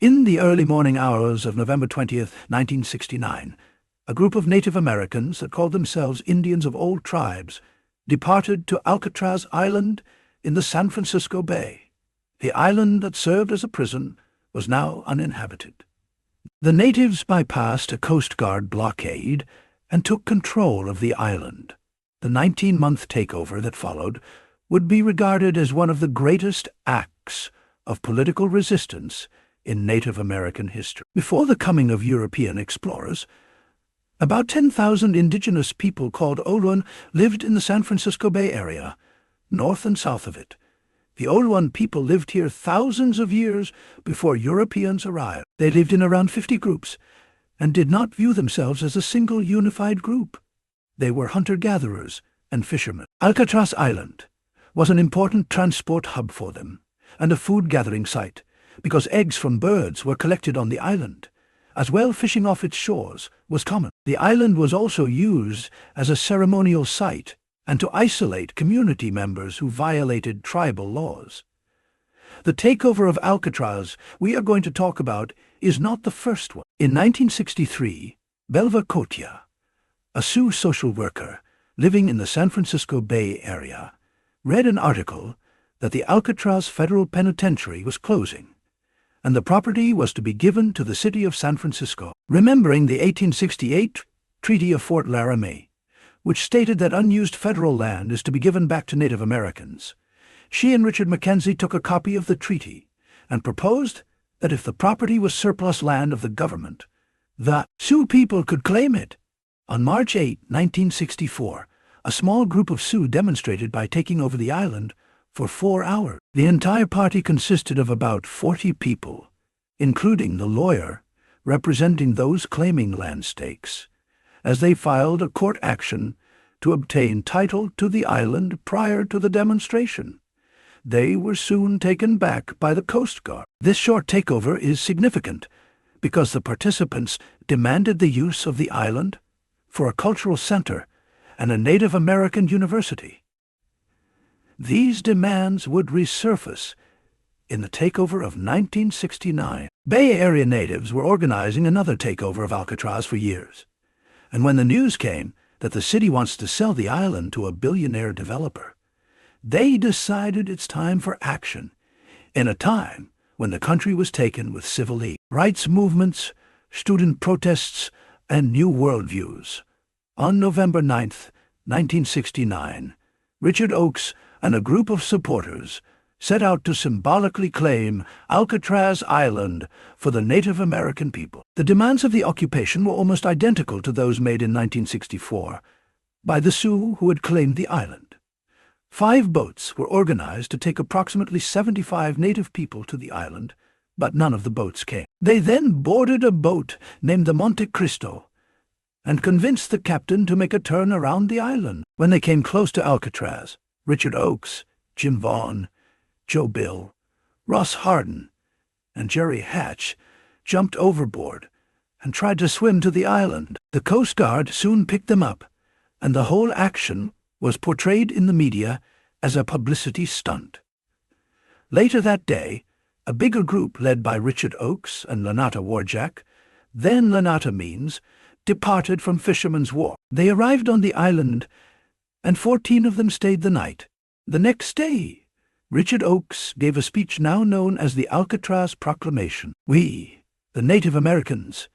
In the early morning hours of November 20th, 1969, a group of Native Americans that called themselves Indians of Old Tribes departed to Alcatraz Island in the San Francisco Bay. The island that served as a prison was now uninhabited. The natives bypassed a Coast Guard blockade and took control of the island. The 19-month takeover that followed would be regarded as one of the greatest acts of political resistance in Native American history. Before the coming of European explorers, about 10,000 indigenous people called Oluan lived in the San Francisco Bay Area, north and south of it. The Oluan people lived here thousands of years before Europeans arrived. They lived in around 50 groups and did not view themselves as a single unified group. They were hunter-gatherers and fishermen. Alcatraz Island was an important transport hub for them and a food-gathering site, because eggs from birds were collected on the island. As well, fishing off its shores was common. The island was also used as a ceremonial site and to isolate community members who violated tribal laws. The takeover of Alcatraz we are going to talk about is not the first one. In 1963, Belva Kotia, a Sioux social worker living in the San Francisco Bay Area, read an article that the Alcatraz Federal Penitentiary was closing, and the property was to be given to the city of San Francisco. Remembering the 1868 Treaty of Fort Laramie, which stated that unused federal land is to be given back to Native Americans, she and Richard Mackenzie took a copy of the treaty and proposed that if the property was surplus land of the government, the Sioux people could claim it. On March 8, 1964, a small group of Sioux demonstrated by taking over the island for 4 hours. The entire party consisted of about 40 people, including the lawyer representing those claiming land stakes, as they filed a court action to obtain title to the island prior to the demonstration. They were soon taken back by the Coast Guard. This short takeover is significant because the participants demanded the use of the island for a cultural center and a Native American university. These demands would resurface in the takeover of 1969. Bay Area natives were organizing another takeover of Alcatraz for years, and when the news came that the city wants to sell the island to a billionaire developer, they decided it's time for action, in a time when the country was taken with civil rights movements, student protests, and new worldviews. On November 9, 1969, Richard Oakes and a group of supporters set out to symbolically claim Alcatraz Island for the Native American people. The demands of the occupation were almost identical to those made in 1964 by the Sioux who had claimed the island. 5 boats were organized to take approximately 75 native people to the island, but none of the boats came. They then boarded a boat named the Monte Cristo and convinced the captain to make a turn around the island. When they came close to Alcatraz, Richard Oakes, Jim Vaughn, Joe Bill, Ross Hardin, and Jerry Hatch jumped overboard and tried to swim to the island. The Coast Guard soon picked them up, and the whole action was portrayed in the media as a publicity stunt. Later that day, a bigger group led by Richard Oakes and Lanata Warjack, then Lanata Means, departed from Fisherman's Wharf. They arrived on the island, and 14 of them stayed the night. The next day, Richard Oakes gave a speech now known as the Alcatraz Proclamation. We, the Native Americans,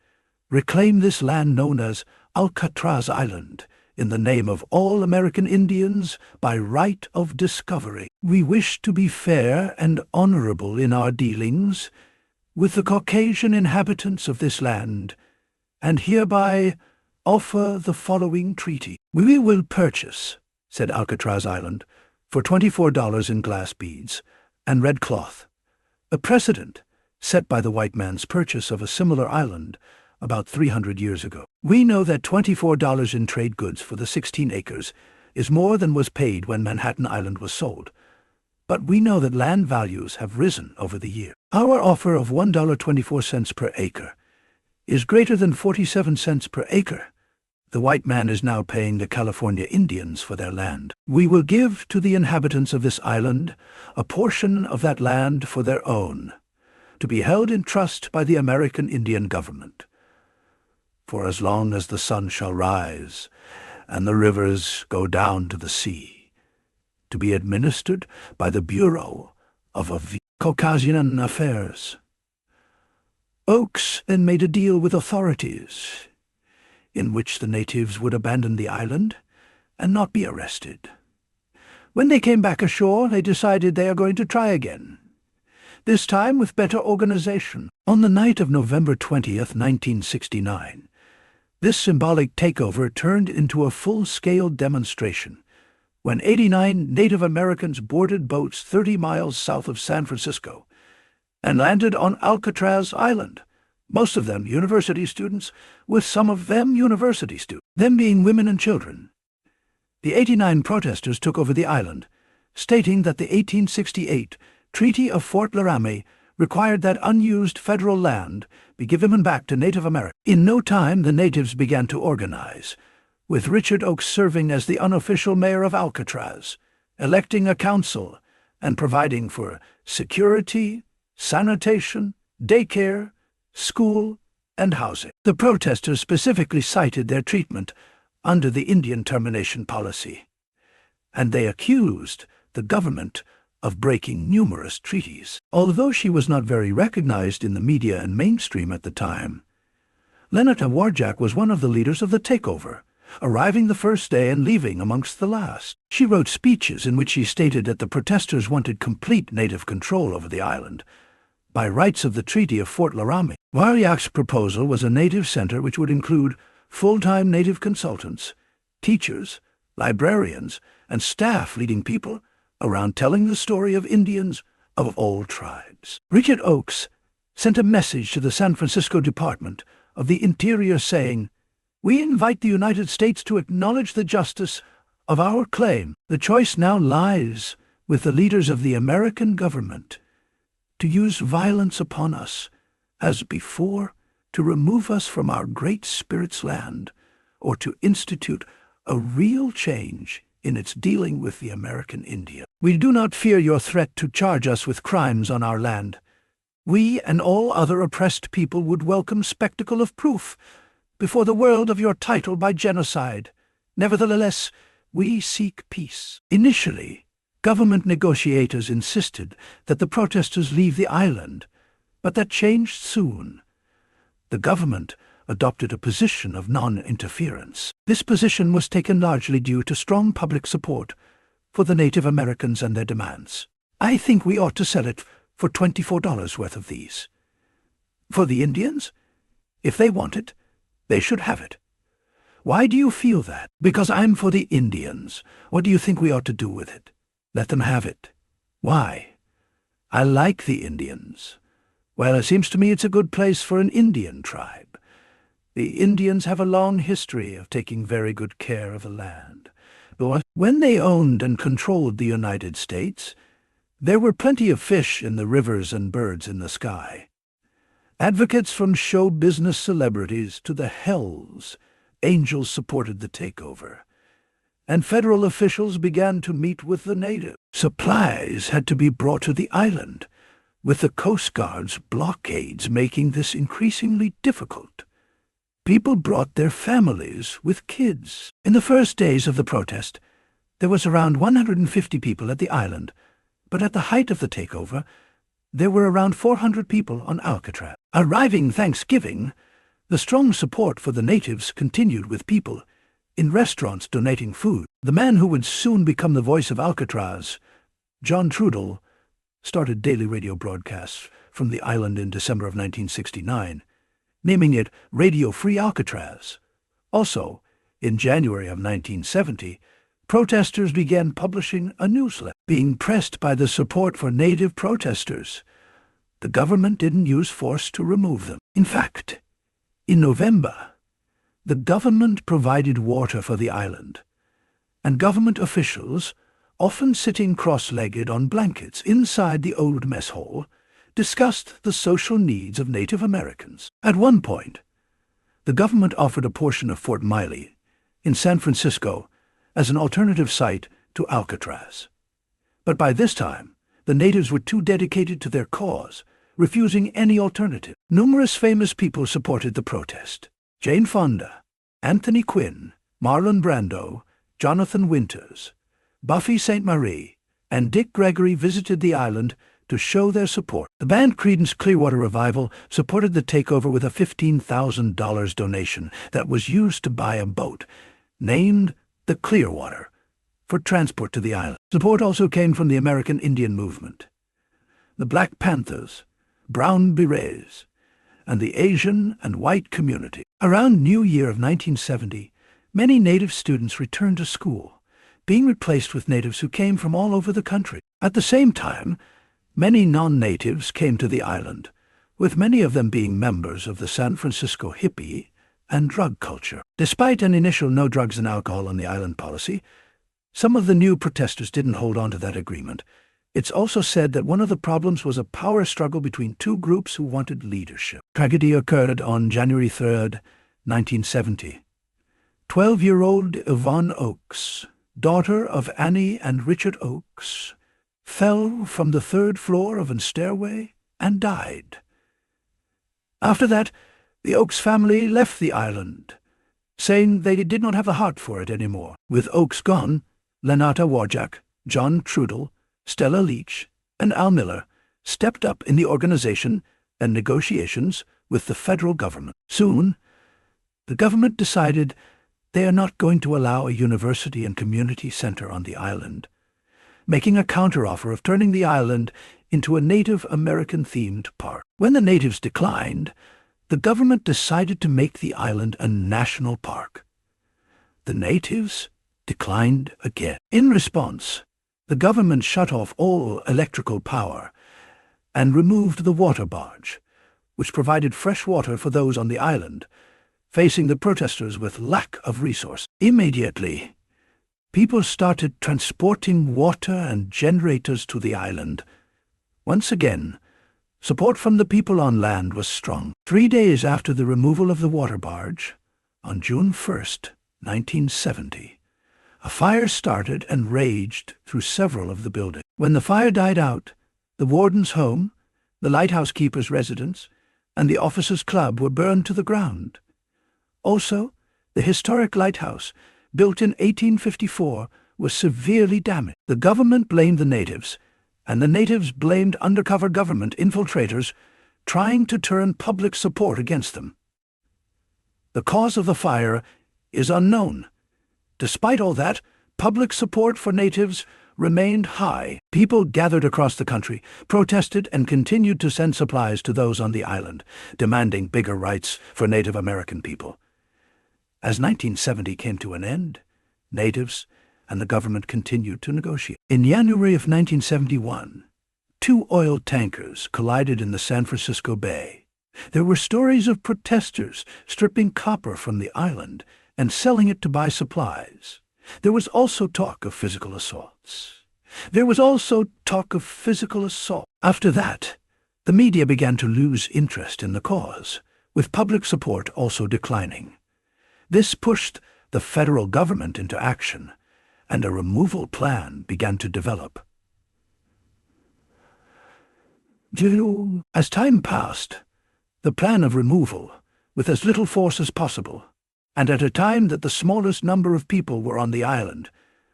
reclaim this land known as Alcatraz Island in the name of all American Indians by right of discovery. We wish to be fair and honorable in our dealings with the Caucasian inhabitants of this land, and hereby offer the following treaty. We will purchase, said Alcatraz Island, for $24 in glass beads and red cloth, a precedent set by the white man's purchase of a similar island about 300 years ago. We know that $24 in trade goods for the 16 acres is more than was paid when Manhattan Island was sold, but we know that land values have risen over the year. Our offer of $1.24 per acre is greater than 47 cents per acre. The white man is now paying the California Indians for their land. We will give to the inhabitants of this island a portion of that land for their own, to be held in trust by the American Indian government. For as long as the sun shall rise and the rivers go down to the sea, to be administered by the Bureau of Caucasian Affairs. Oakes then made a deal with authorities, in which the natives would abandon the island and not be arrested. When they came back ashore, they decided they are going to try again, this time with better organization. On the night of November 20th, 1969, this symbolic takeover turned into a full-scale demonstration when 89 Native Americans boarded boats 30 miles south of San Francisco and landed on Alcatraz Island, most of them university students, with some of them university students, them being women and children. The 89 protesters took over the island, stating that the 1868 Treaty of Fort Laramie required that unused federal land be given back to Native Americans. In no time, the natives began to organize, with Richard Oakes serving as the unofficial mayor of Alcatraz, electing a council and providing for security, sanitation, daycare, school, and housing. The protesters specifically cited their treatment under the Indian termination policy, and they accused the government of breaking numerous treaties. Although she was not very recognized in the media and mainstream at the time, Lenata Warjack was one of the leaders of the takeover, arriving the first day and leaving amongst the last. She wrote speeches in which she stated that the protesters wanted complete native control over the island by rights of the Treaty of Fort Laramie. Warjack's proposal was a native center which would include full-time native consultants, teachers, librarians, and staff leading people around telling the story of Indians of all tribes. Richard Oakes sent a message to the San Francisco Department of the Interior saying, "We invite the United States to acknowledge the justice of our claim. The choice now lies with the leaders of the American government to use violence upon us, as before, to remove us from our Great Spirit's land, or to institute a real change in its dealing with the American Indian. We do not fear your threat to charge us with crimes on our land. We and all other oppressed people would welcome spectacle of proof before the world of your title by genocide. Nevertheless, we seek peace." Initially, government negotiators insisted that the protesters leave the island, but that changed soon. The government adopted a position of non-interference. This position was taken largely due to strong public support for the Native Americans and their demands. "I think we ought to sell it for $24 worth of these. For the Indians, if they want it, they should have it." "Why do you feel that?" "Because I'm for the Indians. What do you think we ought to do with it?" "Let them have it." "Why?" "I like the Indians." "Well, it seems to me it's a good place for an Indian tribe. The Indians have a long history of taking very good care of the land. But when they owned and controlled the United States, there were plenty of fish in the rivers and birds in the sky. Advocates from show business celebrities to the Hells Angels supported the takeover, and federal officials began to meet with the natives. Supplies had to be brought to the island, with the Coast Guard's blockades making this increasingly difficult. People brought their families with kids. In the first days of the protest, there was around 150 people at the island, but at the height of the takeover, there were around 400 people on Alcatraz. Arriving Thanksgiving, the strong support for the natives continued with people in restaurants donating food. The man who would soon become the voice of Alcatraz, John Trudell, started daily radio broadcasts from the island in December of 1969, naming it Radio Free Alcatraz. Also, in January of 1970, protesters began publishing a newsletter. Being pressed by the support for native protesters, the government didn't use force to remove them. In fact, in November, the government provided water for the island, and government officials, often sitting cross-legged on blankets inside the old mess hall, discussed the social needs of Native Americans. At one point, the government offered a portion of Fort Miley in San Francisco as an alternative site to Alcatraz. But by this time, the natives were too dedicated to their cause refusing any alternative. Numerous famous people supported the protest. Jane Fonda, Anthony Quinn, Marlon Brando, Jonathan Winters, Buffy Sainte-Marie, and Dick Gregory visited the island to show their support. The band Creedence Clearwater Revival supported the takeover with a $15,000 donation that was used to buy a boat, named the Clearwater, for transport to the island. Support also came from the American Indian movement, the Black Panthers, Brown Berets, and the Asian and white community. Around New Year of 1970, many Native students returned to school, being replaced with natives who came from all over the country. At the same time, many non-natives came to the island, with many of them being members of the San Francisco hippie and drug culture. Despite an initial no drugs and alcohol on the island policy, some of the new protesters didn't hold on to that agreement. It's also said that one of the problems was a power struggle between two groups who wanted leadership. Tragedy occurred on January 3, 1970. 12-year-old Yvonne Oakes, daughter of Annie and Richard Oakes, fell from the third floor of a stairway and died. After that, the Oakes family left the island, saying they did not have the heart for it anymore. With Oakes gone, Lenata Warjak, John Trudell, Stella Leach, and Al Miller stepped up in the organization and negotiations with the federal government. Soon, the government decided they are not going to allow a university and community center on the island, making a counteroffer of turning the island into a Native American-themed park. When the natives declined, the government decided to make the island a national park. The natives declined again. In response, the government shut off all electrical power and removed the water barge, which provided fresh water for those on the island, facing the protesters with lack of resource. Immediately, people started transporting water and generators to the island. Once again, support from the people on land was strong. 3 days after the removal of the water barge, on June 1st, 1970, a fire started and raged through several of the buildings. When the fire died out, the warden's home, the lighthouse keeper's residence, and the officers' club were burned to the ground. Also, the historic lighthouse, built in 1854, was severely damaged. The government blamed the natives, and the natives blamed undercover government infiltrators trying to turn public support against them. The cause of the fire is unknown. Despite all that, public support for natives remained high. People gathered across the country, protested, and continued to send supplies to those on the island, demanding bigger rights for Native American people. As 1970 came to an end, natives and the government continued to negotiate. In January of 1971, 2 oil tankers collided in the San Francisco Bay. There were stories of protesters stripping copper from the island and selling it to buy supplies. There was also talk of physical assaults. After that, the media began to lose interest in the cause, with public support also declining. This pushed the federal government into action, and a removal plan began to develop. As time passed, the plan of removal, with as little force as possible, and at a time that the smallest number of people were on the island,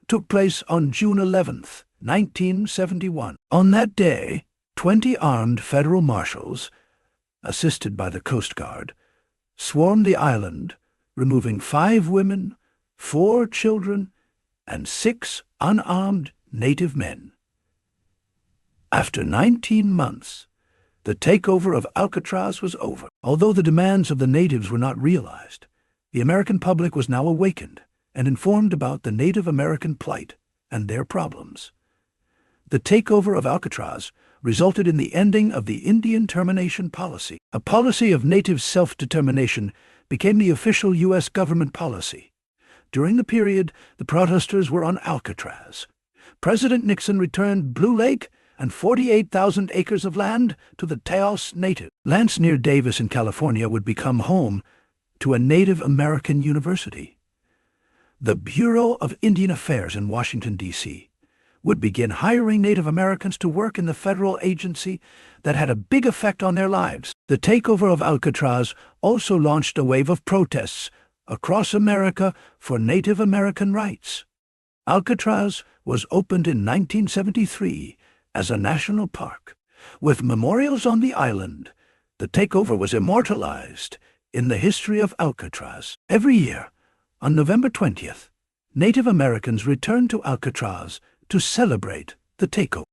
took place on June 11th, 1971. On that day, 20 armed federal marshals, assisted by the Coast Guard, swarmed the island, removing 5 women, 4 children, and 6 unarmed native men. After 19 months, the takeover of Alcatraz was over. Although the demands of the natives were not realized, the American public was now awakened and informed about the Native American plight and their problems. The takeover of Alcatraz resulted in the ending of the Indian Termination Policy. A policy of native self-determination became the official U.S. government policy. During the period, the protesters were on Alcatraz. President Nixon returned Blue Lake and 48,000 acres of land to the Taos Native. Lands near Davis in California would become home to a Native American university. The Bureau of Indian Affairs in Washington, D.C., would begin hiring Native Americans to work in the federal agency that had a big effect on their lives. The takeover of Alcatraz also launched a wave of protests across America for Native American rights. Alcatraz was opened in 1973 as a national park. With memorials on the island, the takeover was immortalized in the history of Alcatraz. Every year, on November 20th, Native Americans return to Alcatraz to celebrate the takeover.